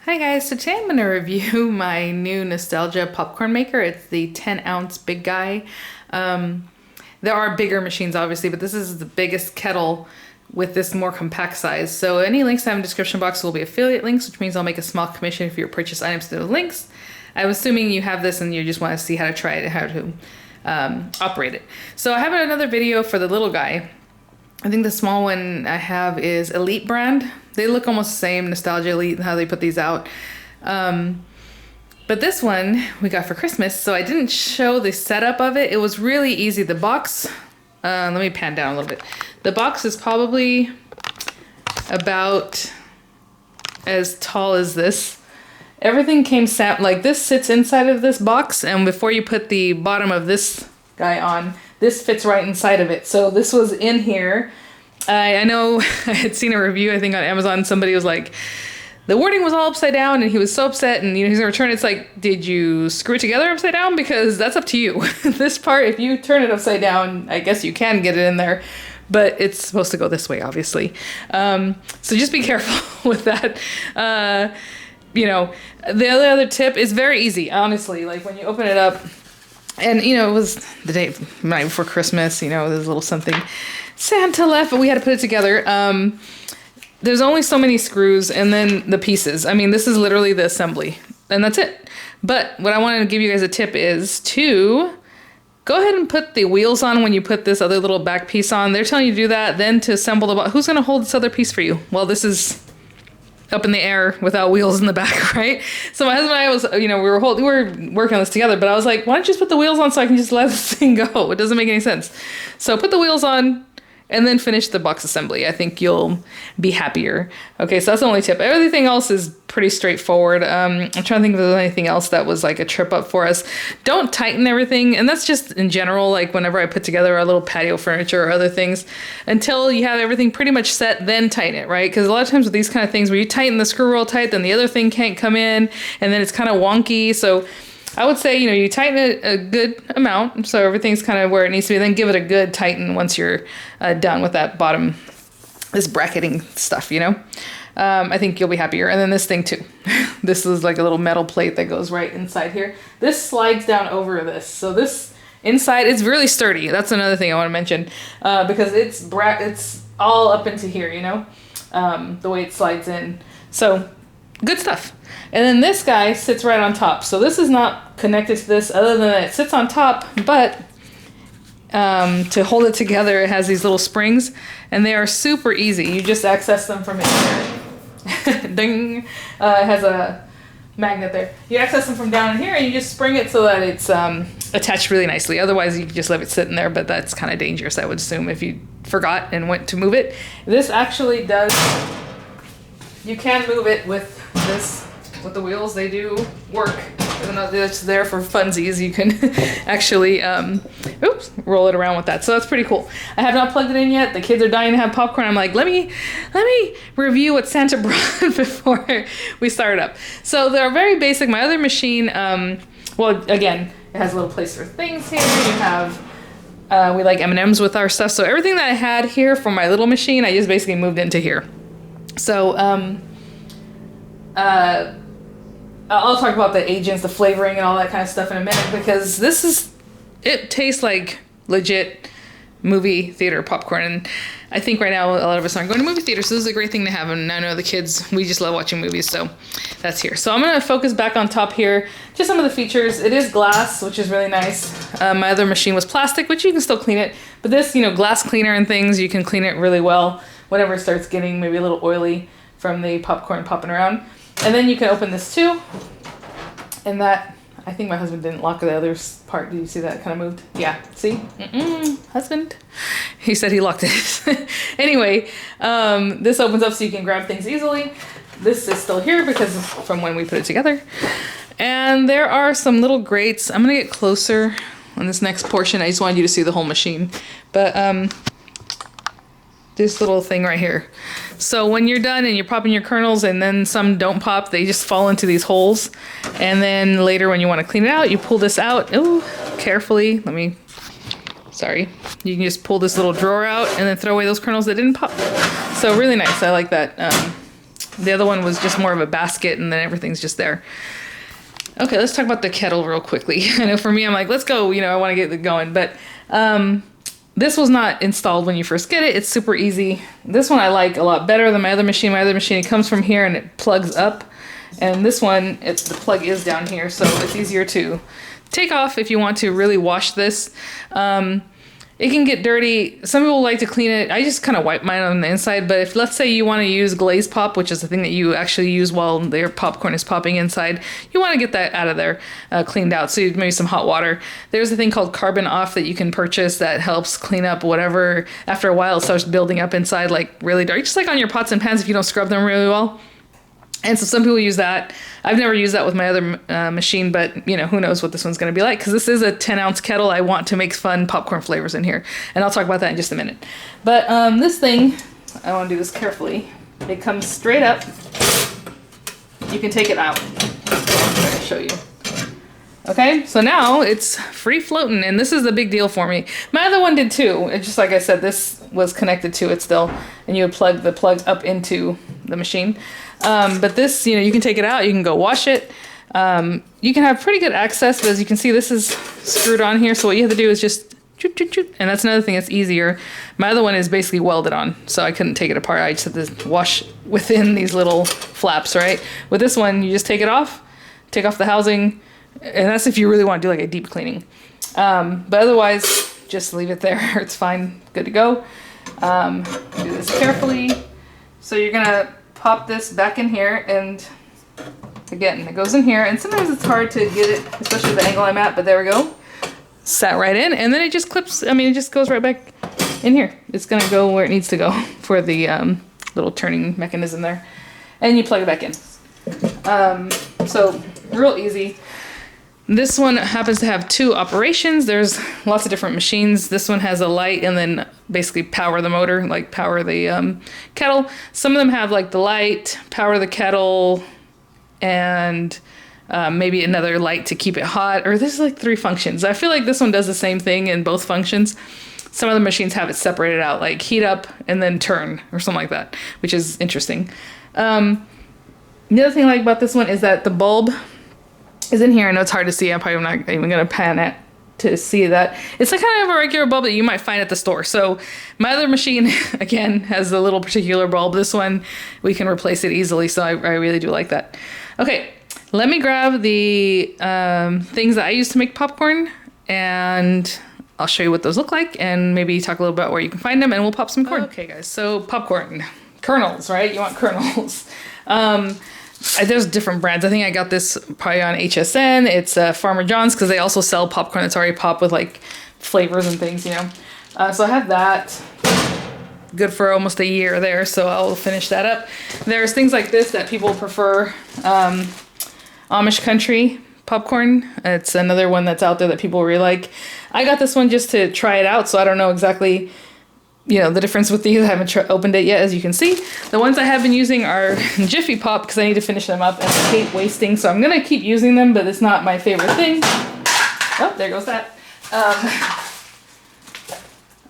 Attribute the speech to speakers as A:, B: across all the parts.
A: Hi guys, so today I'm going to review my new Nostalgia popcorn maker. It's the 10-ounce big guy. There are bigger machines obviously, but this is the biggest kettle with this more compact size. So any links I have in the description box will be affiliate links, which means I'll make a small commission if you purchase items to those links. I'm assuming you have this and you just want to see how to try it and how to operate it. So I have another video for the little guy. I think the small one I have is Elite brand. They look almost the same, Nostalgia Elite, how they put these out. But this one we got for Christmas, so I didn't show the setup of it. It was really easy. The box, let me pan down a little bit. The box is probably about as tall as this. Everything came like this sits inside of this box, and before you put the bottom of this guy on, this fits right inside of it. So this was in here. I know I had seen a review, I think on Amazon, somebody was like, the wording was all upside down and he was so upset and he's gonna return it. It's like, did you screw it together upside down? Because that's up to you. This part, if you turn it upside down, I guess you can get it in there, but it's supposed to go this way, obviously. So just be careful with that. You know, the other tip is very easy, honestly. Like when you open it up, and you know, it was the night before Christmas, you know, there's a little something Santa left, but we had to put it together. There's only so many screws and then the pieces. I mean, this is literally the assembly and that's it. But what I wanted to give you guys a tip is to go ahead and put the wheels on when you put this other little back piece on. They're telling you to do that, then to assemble the box. Who's going to hold this other piece for you? Well, this is up in the air without wheels in the back, right? So my husband and I was, you know, we were working on this together, but I was like, why don't you just put the wheels on so I can just let this thing go? It doesn't make any sense. So put the wheels on and then finish the box assembly. I think you'll be happier. Okay, so that's the only tip. Everything else is pretty straightforward. I'm trying to think if there's anything else that was like a trip up for us. Don't tighten everything, and that's just in general, like whenever I put together a little patio furniture or other things, until you have everything pretty much set, then tighten it, right? Because a lot of times with these kind of things, where you tighten the screw real tight, then the other thing can't come in, and then it's kind of wonky. So I would say, you know, you tighten it a good amount so everything's kind of where it needs to be, then give it a good tighten once you're done with that bottom, this bracketing stuff, you know. I think you'll be happier. And then this thing too. This is like a little metal plate that goes right inside here. This slides down over this. So this inside is really sturdy. That's another thing I want to mention, because it's all up into here, you know, the way it slides in. So good stuff. And then this guy sits right on top. So this is not connected to this other than that it sits on top, but to hold it together, it has these little springs and they are super easy. You just access them from here. Ding! It has a magnet there. You access them from down in here and you just spring it so that it's attached really nicely. Otherwise you can just leave it sitting there, but that's kind of dangerous, I would assume, if you forgot and went to move it. This actually does, you can move it with this. With the wheels, they do work. Even though it's there for funsies, you can actually roll it around with that. So that's pretty cool. I have not plugged it in yet. The kids are dying to have popcorn. I'm like, let me review what Santa brought before we start up. So they're very basic. My other machine, well, again, it has a little place for things here. You have we like M&Ms with our stuff. So everything that I had here for my little machine, I just basically moved into here. So I'll talk about the agents, the flavoring, and all that kind of stuff in a minute, because it tastes like legit movie theater popcorn. And I think right now a lot of us aren't going to movie theaters, so this is a great thing to have. And I know the kids, we just love watching movies, so that's here. So I'm going to focus back on top here. Just some of the features. It is glass, which is really nice. My other machine was plastic, which you can still clean it. But this, you know, glass cleaner and things, you can clean it really well whenever it starts getting maybe a little oily from the popcorn popping around. And then you can open this too. And that, I think my husband didn't lock the other part. Did you see that kind of moved? Yeah, see? Husband. He said he locked it. Anyway, this opens up so you can grab things easily. This is still here because from when we put it together. And there are some little grates. I'm going to get closer on this next portion. I just wanted you to see the whole machine. But this little thing right here. So when you're done and you're popping your kernels and then some don't pop, they just fall into these holes. And then later when you want to clean it out, you pull this out. Ooh, carefully. Sorry. You can just pull this little drawer out and then throw away those kernels that didn't pop. So really nice. I like that The other one was just more of a basket and then everything's just there. Okay, let's talk about the kettle real quickly. I know for me, I'm like, let's go, you know, I want to get it going. But this was not installed when you first get it. It's super easy. This one I like a lot better than my other machine. My other machine, it comes from here and it plugs up. And this one, the plug is down here, so it's easier to take off if you want to really wash this. It can get dirty. Some people like to clean it. I just kind of wipe mine on the inside, but if let's say you want to use glaze pop, which is the thing that you actually use while your popcorn is popping inside, you want to get that out of there, cleaned out. So maybe some hot water. There's a thing called Carbon Off that you can purchase that helps clean up whatever. After a while, it starts building up inside like really dark, just like on your pots and pans if you don't scrub them really well. And so some people use that. I've never used that with my other machine, but you know, who knows what this one's going to be like, because this is a 10-ounce kettle. I want to make fun popcorn flavors in here, and I'll talk about that in just a minute. But this thing, I want to do this carefully. It comes straight up. You can take it out. I'll try to show you. Okay, so now it's free floating, and this is the big deal for me. My other one did too. It's just like I said, this was connected to it still, and you would plug the plug up into the machine. But this, you know, you can take it out, you can go wash it. You can have pretty good access, but as you can see, this is screwed on here. So what you have to do is just choot, choot, choot. And that's another thing that's easier. My other one is basically welded on, so I couldn't take it apart. I just had to wash within these little flaps, right? With this one, you just take it off, take off the housing, and that's if you really want to do like a deep cleaning. But otherwise, just leave it there. It's fine, good to go. Do this carefully. So you're gonna pop this back in here, and again, it goes in here, and sometimes it's hard to get it, especially the angle I'm at, but there we go. Sat right in, and then it just clips, I mean, it just goes right back in here. It's gonna go where it needs to go for the little turning mechanism there. And you plug it back in. So, real easy. This one happens to have two operations. There's lots of different machines. This one has a light and then basically power the motor, like power the kettle. Some of them have like the light, power the kettle, and maybe another light to keep it hot. Or there's like 3 functions. I feel like this one does the same thing in both functions. Some of the machines have it separated out, like heat up and then turn or something like that, which is interesting. The other thing I like about this one is that the bulb is in here. I know it's hard to see. I'm probably not even going to pan it to see that. It's like kind of a regular bulb that you might find at the store. So my other machine, again, has a little particular bulb. This one, we can replace it easily. So I really do like that. Okay, let me grab the things that I use to make popcorn, and I'll show you what those look like, and maybe talk a little about where you can find them, and we'll pop some corn. Okay, guys, so popcorn. Kernels, right? You want kernels. There's different brands. I think I got this probably on HSN. It's Farmer John's, because they also sell popcorn that's already popped with like flavors and things, you know. So I have that. Good for almost a year there, so I'll finish that up. There's things like this that people prefer. Amish Country popcorn. It's another one that's out there that people really like. I got this one just to try it out, so I don't know exactly, you know, the difference with these. I haven't opened it yet, as you can see. The ones I have been using are Jiffy Pop, because I need to finish them up and I hate wasting, so I'm gonna keep using them, but it's not my favorite thing. Oh, there goes that.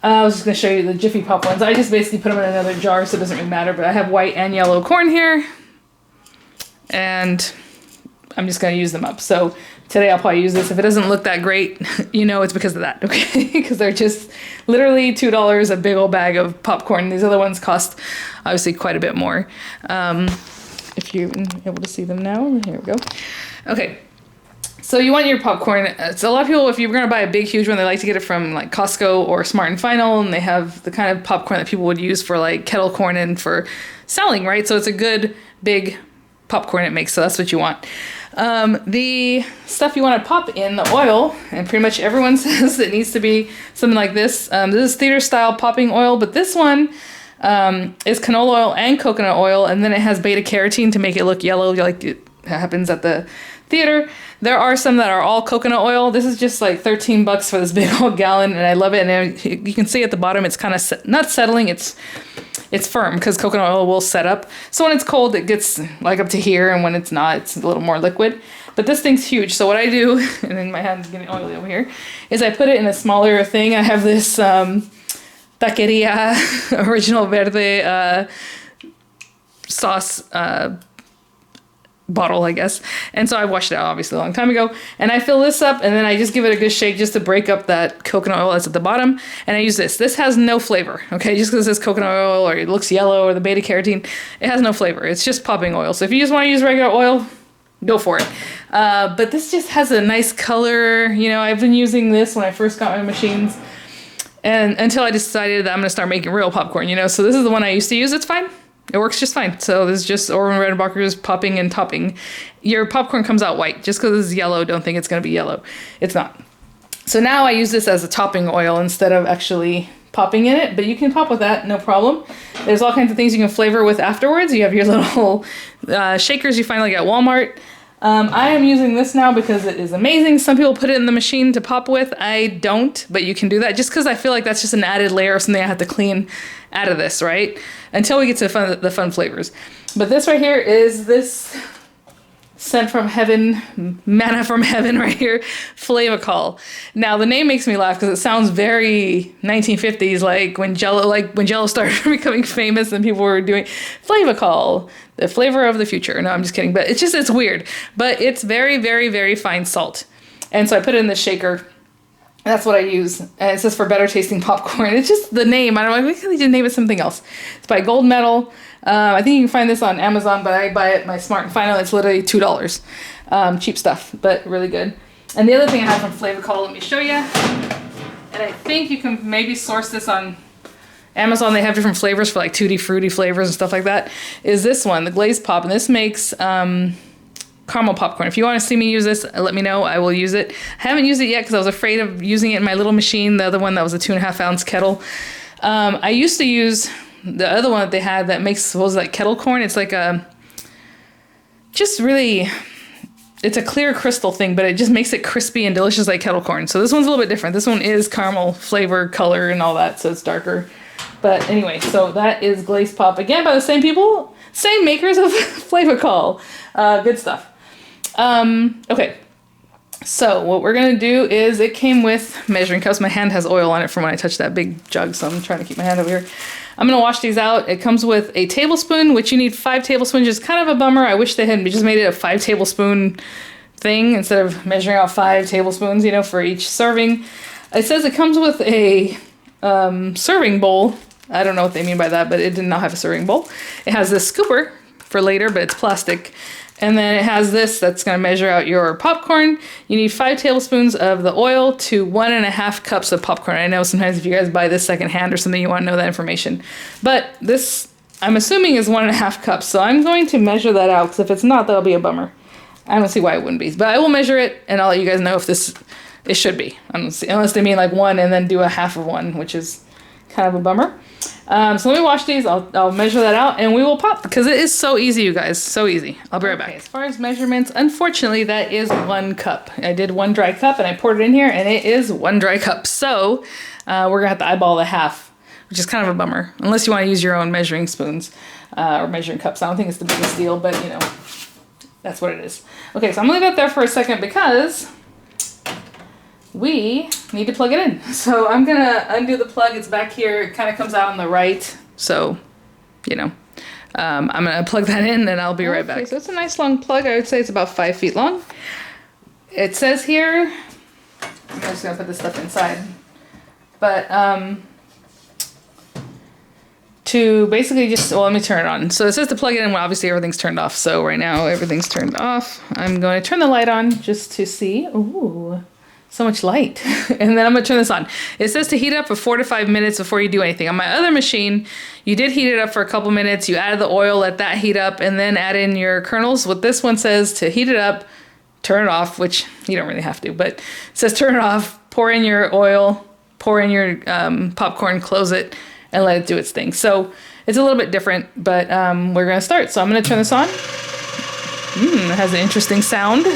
A: I was just gonna show you the Jiffy Pop ones. I just basically put them in another jar, so it doesn't really matter, but I have white and yellow corn here, and I'm just gonna use them up. So today I'll probably use this. If it doesn't look that great, you know it's because of that, okay? Because they're just literally $2 a big old bag of popcorn. These other ones cost obviously quite a bit more. If you're able to see them now, here we go. Okay, so you want your popcorn. So a lot of people, if you're gonna buy a big, huge one, they like to get it from like Costco or Smart and Final, and they have the kind of popcorn that people would use for like kettle corn and for selling, right? So it's a good, big popcorn it makes, so that's what you want. The stuff you want to pop in the oil, and pretty much everyone says it needs to be something like this. This is theater style popping oil, but this one is canola oil and coconut oil, and then it has beta carotene to make it look yellow like it happens at the theater. There are some that are all coconut oil. This is just like $13 for this big old gallon, and I love it. And you can see at the bottom it's kind of not settling, it's firm, because coconut oil will set up. So when it's cold, it gets like up to here, and when it's not, it's a little more liquid. But this thing's huge. So what I do, and then my hand's getting oily over here, is I put it in a smaller thing. I have this Taqueria Original Verde sauce bottle, I guess. And so I washed it out obviously a long time ago. And I fill this up and then I just give it a good shake just to break up that coconut oil that's at the bottom. And I use this. This has no flavor, okay? Just because it says coconut oil or it looks yellow or the beta carotene, it has no flavor. It's just popping oil. So if you just want to use regular oil, go for it. But this just has a nice color. You know, I've been using this when I first got my machines and until I decided that I'm going to start making real popcorn, you know? So this is the one I used to use. It's fine. It works just fine. So this is just Orville Redenbacher's popping and topping. Your popcorn comes out white. Just because it's yellow, don't think it's going to be yellow. It's not. So now I use this as a topping oil instead of actually popping in it. But you can pop with that, no problem. There's all kinds of things you can flavor with afterwards. You have your little shakers you find like at Walmart. I am using this now because it is amazing. Some people put it in the machine to pop with. I don't, but you can do that just because I feel like that's just an added layer of something I have to clean out of this, right? Until we get to the fun flavors. But this right here is this sent from heaven, manna from heaven right here, WAVEgel. Now the name makes me laugh because it sounds very 1950s, like when Jello started becoming famous and people were doing WAVEgel, the flavor of the future. No, I'm just kidding, but it's weird. But it's very, very, very fine salt. And so I put it in the shaker. That's what I use. And it says for better tasting popcorn. It's just the name. I don't know. Why can't they just name it something else? It's by Gold Medal. I think you can find this on Amazon, but I buy it my Smart and Final. It's literally $2. Cheap stuff, but really good. And the other thing I have from WAVEgel, let me show you. And I think you can maybe source this on Amazon. They have different flavors for like tutti fruity flavors and stuff like that. Is this one, the glazed pop, and this makes caramel popcorn. If you want to see me use this, let me know. I will use it. I haven't used it yet because I was afraid of using it in my little machine, the other one that was a 2.5 ounce kettle. I used to use the other one that they had that makes, what was it, like kettle corn? It's like a, just really, it's a clear crystal thing, but it just makes it crispy and delicious like kettle corn. So this one's a little bit different. This one is caramel flavor, color, and all that, so it's darker. But anyway, so that is glazed pop. Again, by the same people, same makers of WAVEgel. Good stuff. Okay. So what we're going to do is, it came with measuring cups. My hand has oil on it from when I touched that big jug, so I'm trying to keep my hand over here. I'm going to wash these out. It comes with a tablespoon, which you need 5 tablespoons, which is kind of a bummer. I wish they had just made it a 5 tablespoon thing instead of measuring out 5 tablespoons, you know, for each serving. It says it comes with a serving bowl. I don't know what they mean by that, but it did not have a serving bowl. It has this scooper for later, but it's plastic. And then it has this that's going to measure out your popcorn. You need 5 tablespoons of the oil to 1.5 cups of popcorn. I know sometimes if you guys buy this secondhand or something, you want to know that information. But this, I'm assuming, is 1.5 cups. So I'm going to measure that out, because if it's not, that'll be a bummer. I don't see why it wouldn't be. But I will measure it, and I'll let you guys know if it should be. I don't see, unless they mean like 1 and then do a half of 1, which is kind of a bummer. So let me wash these. I'll measure that out and we will pop, because it is so easy, you guys. So easy. I'll be right back. As far as measurements, unfortunately, that is 1 cup. I did 1 dry cup and I poured it in here, and it is 1 dry cup. So we're gonna have to eyeball the half, which is kind of a bummer, unless you want to use your own measuring spoons or measuring cups. I don't think it's the biggest deal, but you know, that's what it is. Okay, so I'm gonna leave that there for a second because we need to plug it in. So I'm gonna undo the plug. It's back here. It kind of comes out on the right. So, you know, I'm gonna plug that in and I'll be right back. So it's a nice long plug. I would say it's about 5 feet long. It says here, I'm just gonna put this stuff inside, but to basically just, well, let me turn it on. So it says to plug it in when obviously everything's turned off. So right now everything's turned off. I'm going to turn the light on just to see. Ooh. So much light. And then I'm gonna turn this on. It says to heat up for 4 to 5 minutes before you do anything. On my other machine, you did heat it up for a couple minutes. You added the oil, let that heat up, and then add in your kernels. What this one says to heat it up, turn it off, which you don't really have to, but it says turn it off, pour in your oil, pour in your popcorn, close it, and let it do its thing. So it's a little bit different, but we're gonna start. So I'm gonna turn this on. It has an interesting sound.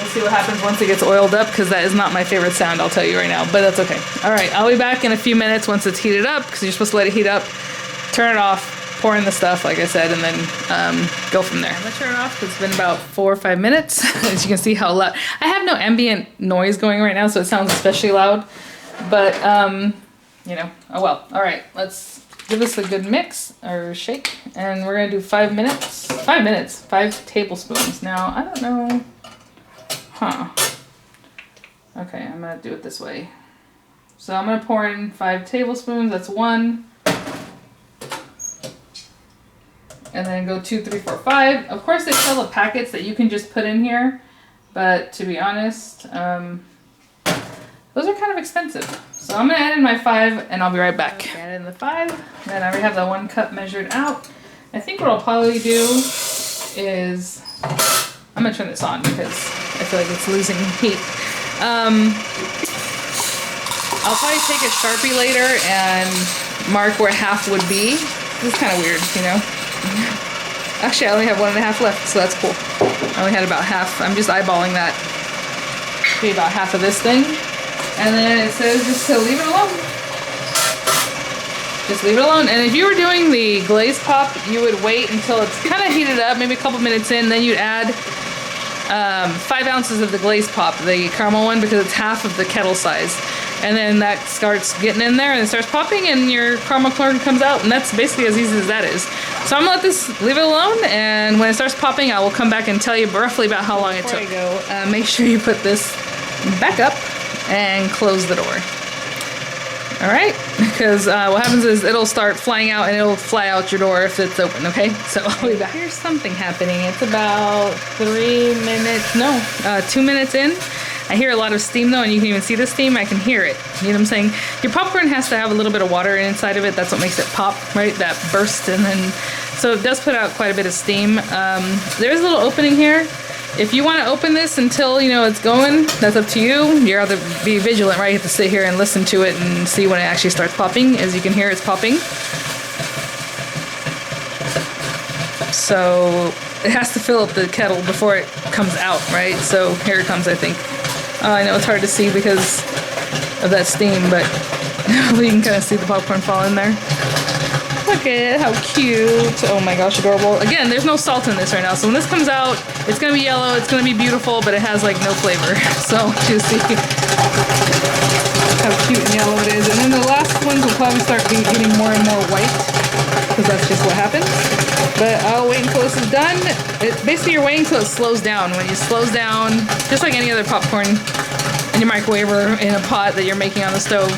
A: See what happens once it gets oiled up, because that is not my favorite sound, I'll tell you right now, but that's okay. All right, I'll be back in a few minutes once it's heated up, because you're supposed to let it heat up, turn it off, pour in the stuff like I said, and then go from there. I'm gonna turn it off because it's been about 4 or 5 minutes. As you can see how loud, I have no ambient noise going right now, so it sounds especially loud. But, you know, oh well. All right, let's give this a good mix or shake. And we're gonna do 5 minutes. 5 minutes, 5 tablespoons. Now, I don't know, huh. Okay, I'm gonna do it this way. So I'm gonna pour in 5 tablespoons, that's 1. And then go 2, 3, 4, 5. Of course they sell the packets that you can just put in here, but to be honest, those are kind of expensive. So I'm gonna add in my 5 and I'll be right back. Okay, add in the 5, and I already have the 1 cup measured out. I think what I'll probably do is, I'm gonna turn this on because I feel like it's losing heat. I'll probably take a Sharpie later and mark where half would be. This is kind of weird, you know? Actually, I only have 1.5 left, so that's cool. I only had about half. I'm just eyeballing that. Be about half of this thing. And then it says just to leave it alone. Just leave it alone. And if you were doing the glaze pop, you would wait until it's kind of heated up, maybe a couple minutes in, then you'd add 5 ounces of the glaze pop, the caramel one, because it's half of the kettle size. And then that starts getting in there and it starts popping and your caramel corn comes out, and that's basically as easy as that is. So I'm gonna let this, leave it alone, and when it starts popping I will come back and tell you roughly about how long it took. Before I go, make sure you put this back up and close the door. Alright, because what happens is it'll start flying out and it'll fly out your door if it's open, okay? So I'll be back. Here's something happening. It's about 2 minutes in. I hear a lot of steam though, and you can even see the steam. I can hear it. You know what I'm saying? Your popcorn has to have a little bit of water inside of it. That's what makes it pop, right? That burst, and then, so it does put out quite a bit of steam. There's a little opening here. If you want to open this until, you know, it's going, that's up to you. You have to be vigilant, right? You have to sit here and listen to it and see when it actually starts popping. As you can hear, it's popping. So it has to fill up the kettle before it comes out, right? So here it comes, I think. I know it's hard to see because of that steam, but you can kind of see the popcorn fall in there. Look at it, how cute. Oh my gosh, adorable. Again, there's no salt in this right now, so when this comes out, it's gonna be yellow, it's gonna be beautiful, but it has like no flavor. So you see how cute and yellow it is. And then the last ones will probably start getting more and more white, because that's just what happens. But I'll wait until this is done. Basically, you're waiting until it slows down. When it slows down, just like any other popcorn in your microwave or in a pot that you're making on the stove,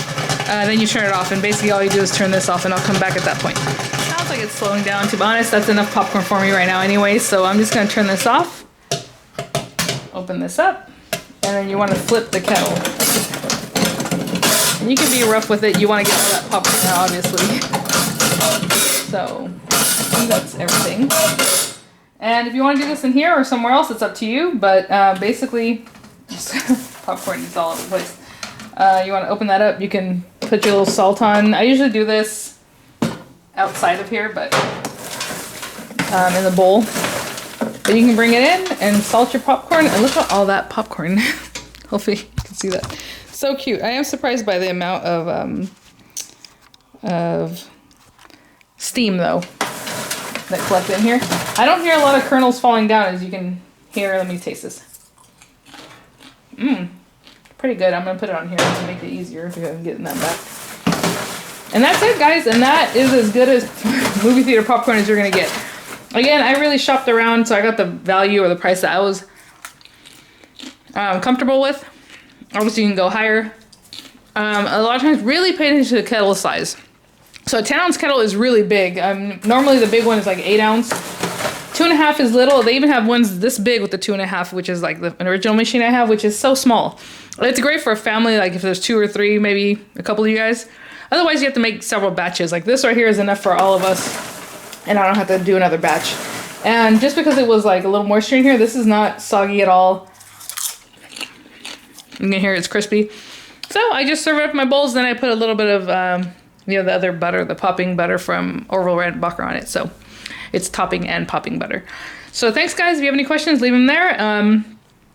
A: then you turn it off, and basically all you do is turn this off, and I'll come back at that point. Sounds like it's slowing down. To be honest, that's enough popcorn for me right now anyway, so I'm just going to turn this off, open this up, and then you want to flip the kettle. And you can be rough with it. You want to get all that popcorn out, obviously. So that's everything. And if you want to do this in here or somewhere else, it's up to you, but basically, popcorn is all over the place. You want to open that up, you can put your little salt on. I usually do this outside of here, but in the bowl. But you can bring it in and salt your popcorn, and look at all that popcorn. Hopefully you can see that. So cute. I am surprised by the amount of steam though that collect in here. I don't hear a lot of kernels falling down, as you can hear. Let me taste this. Pretty good. I'm gonna put it on here to make it easier if I'm getting that back. And that's it, guys. And that is as good as movie theater popcorn as you're gonna get. Again, I really shopped around, so I got the value or the price that I was comfortable with. Obviously, you can go higher. A lot of times, really pay attention to the kettle size. So a 10-ounce kettle is really big. Normally, the big one is like 8 ounce. 2.5 is little. They even have ones this big with the 2.5, which is like an original machine I have, which is so small. It's great for a family, like if there's 2 or 3, maybe a couple of you guys. Otherwise, you have to make several batches. Like this right here is enough for all of us, and I don't have to do another batch. And just because it was like a little moisture in here, this is not soggy at all. You can hear it's crispy. So I just serve it up in my bowls, then I put a little bit of, you know, the other butter, the popping butter from Orville Redenbacher on it. So it's topping and popping butter. So thanks, guys. If you have any questions, leave them there.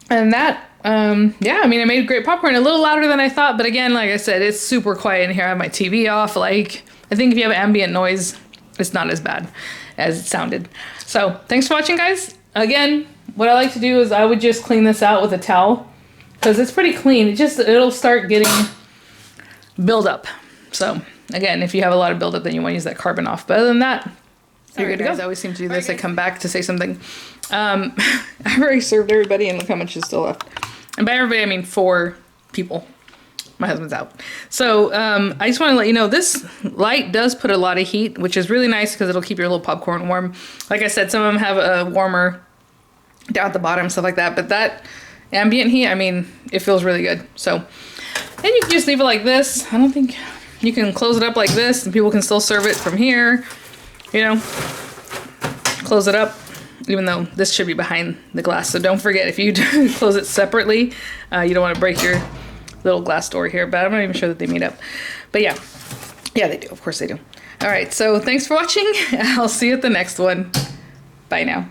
A: And that, yeah, I mean, I made great popcorn, a little louder than I thought, but again, like I said, it's super quiet in here. I have my TV off. Like, I think if you have ambient noise, it's not as bad as it sounded. So thanks for watching, guys. Again, what I like to do is I would just clean this out with a towel, because it's pretty clean. It'll start getting buildup. So again, if you have a lot of buildup, then you want to use that carbon off. But other than that, you're good to go. I always seem to do this. I come back to say something. I've already served everybody, and look how much is still left. And by everybody, I mean 4 people. My husband's out. So I just want to let you know, this light does put a lot of heat, which is really nice because it'll keep your little popcorn warm. Like I said, some of them have a warmer down at the bottom, stuff like that. But that ambient heat, I mean, it feels really good. So, and you can just leave it like this. I don't think you can close it up like this, and people can still serve it from here. You know, close it up, even though this should be behind the glass. So don't forget, if you close it separately, you don't want to break your little glass door here, but I'm not even sure that they meet up. But yeah, they do. Of course they do. All right, so thanks for watching. I'll see you at the next one. Bye now.